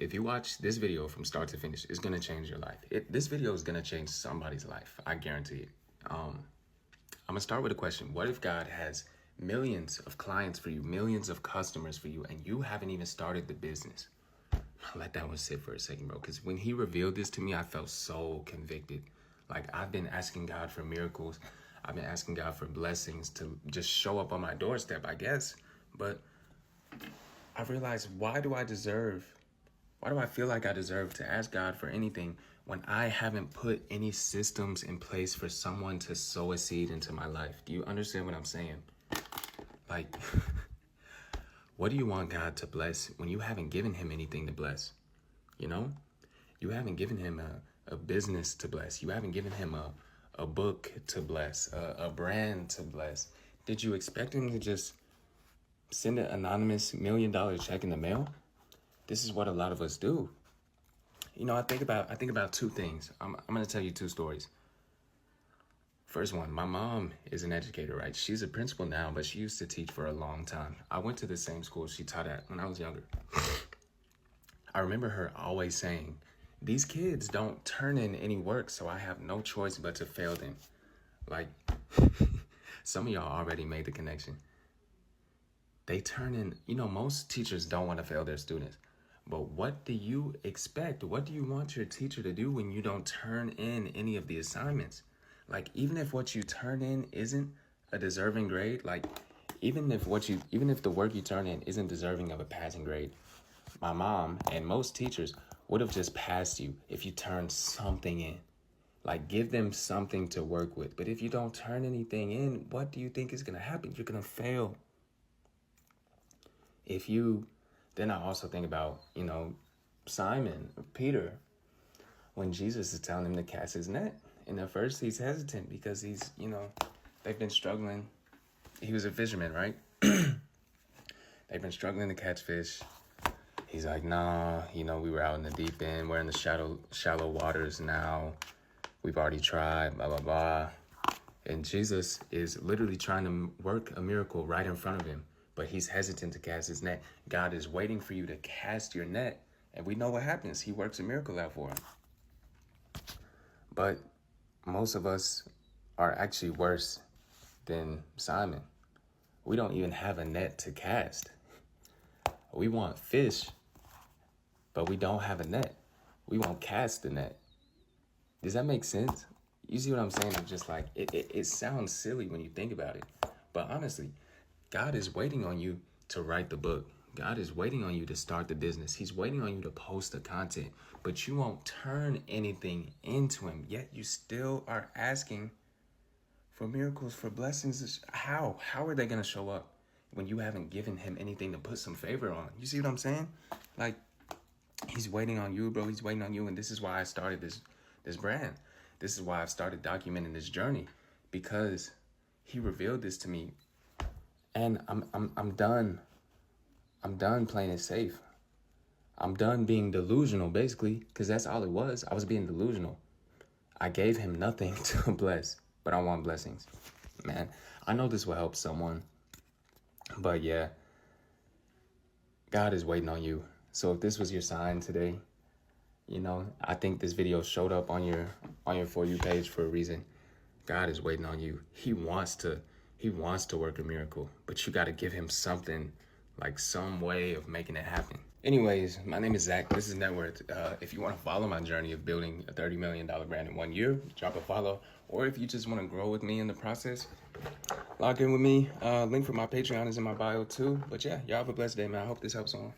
if you watch this video from start to finish, it's going to change your life. This video is going to change somebody's life. I guarantee it. I'm going to start with a question. What if God has millions of clients for you, millions of customers for you, and you haven't even started the business? I'll let that one sit for a second, bro. Because when he revealed this to me, I felt so convicted. Like, I've been asking God for miracles. I've been asking God for blessings to just show up on my doorstep, I guess. But I realized, why do I feel like I deserve to ask God for anything when I haven't put any systems in place for someone to sow a seed into my life? Do you understand what I'm saying? Like, what do you want God to bless when you haven't given him anything to bless? You know, you haven't given him a business to bless. You haven't given him a book to bless, a brand to bless. Did you expect him to just send an anonymous $1 million check in the mail? This is what a lot of us do. You know, I think about two things. I'm going to tell you two stories. First one, my mom is an educator, right? She's a principal now, but she used to teach for a long time. I went to the same school she taught at when I was younger. I remember her always saying, these kids don't turn in any work, so I have no choice but to fail them. Like, some of y'all already made the connection. They turn in, you know, most teachers don't want to fail their students. But what do you expect? What do you want your teacher to do when you don't turn in any of the assignments? Like, even if what you turn in isn't a deserving grade, like, even if the work you turn in isn't deserving of a passing grade, my mom and most teachers would have just passed you if you turned something in. Like, give them something to work with. But if you don't turn anything in, what do you think is going to happen? You're going to fail. Then I also think about, you know, Simon, Peter, when Jesus is telling him to cast his net. And at first he's hesitant because they've been struggling. He was a fisherman, right? They've been struggling to catch fish. He's like, nah, we were out in the deep end. We're in the shallow waters now. We've already tried, blah, blah, blah. And Jesus is literally trying to work a miracle right in front of him. But he's hesitant to cast his net. God is waiting for you to cast your net. And we know what happens. He works a miracle out for him. But most of us are actually worse than Simon. We don't even have a net to cast. We want fish, but we don't have a net. We won't cast the net. Does that make sense? You see what I'm saying? It's just like, it sounds silly when you think about it. But honestly, God is waiting on you to write the book. God is waiting on you to start the business. He's waiting on you to post the content, but you won't turn anything into him. Yet you still are asking for miracles, for blessings. How are they going to show up when you haven't given him anything to put some favor on? You see what I'm saying? Like, he's waiting on you, bro. He's waiting on you. And this is why I started this brand. This is why I've started documenting this journey, because he revealed this to me. And I'm done. I'm done playing it safe. I'm done being delusional, basically, because that's all it was. I was being delusional. I gave him nothing to bless, but I want blessings. Man, I know this will help someone. But yeah, God is waiting on you. So if this was your sign today, I think this video showed up on your For You page for a reason. God is waiting on you. He wants to work a miracle, but you got to give him something, like some way of making it happen. Anyways, my name is Zach. This is Net Worth. If you want to follow my journey of building a $30 million brand in 1 year, drop a follow. Or if you just want to grow with me in the process, log in with me. Link for my Patreon is in my bio too. But yeah, y'all have a blessed day, man. I hope this helps someone.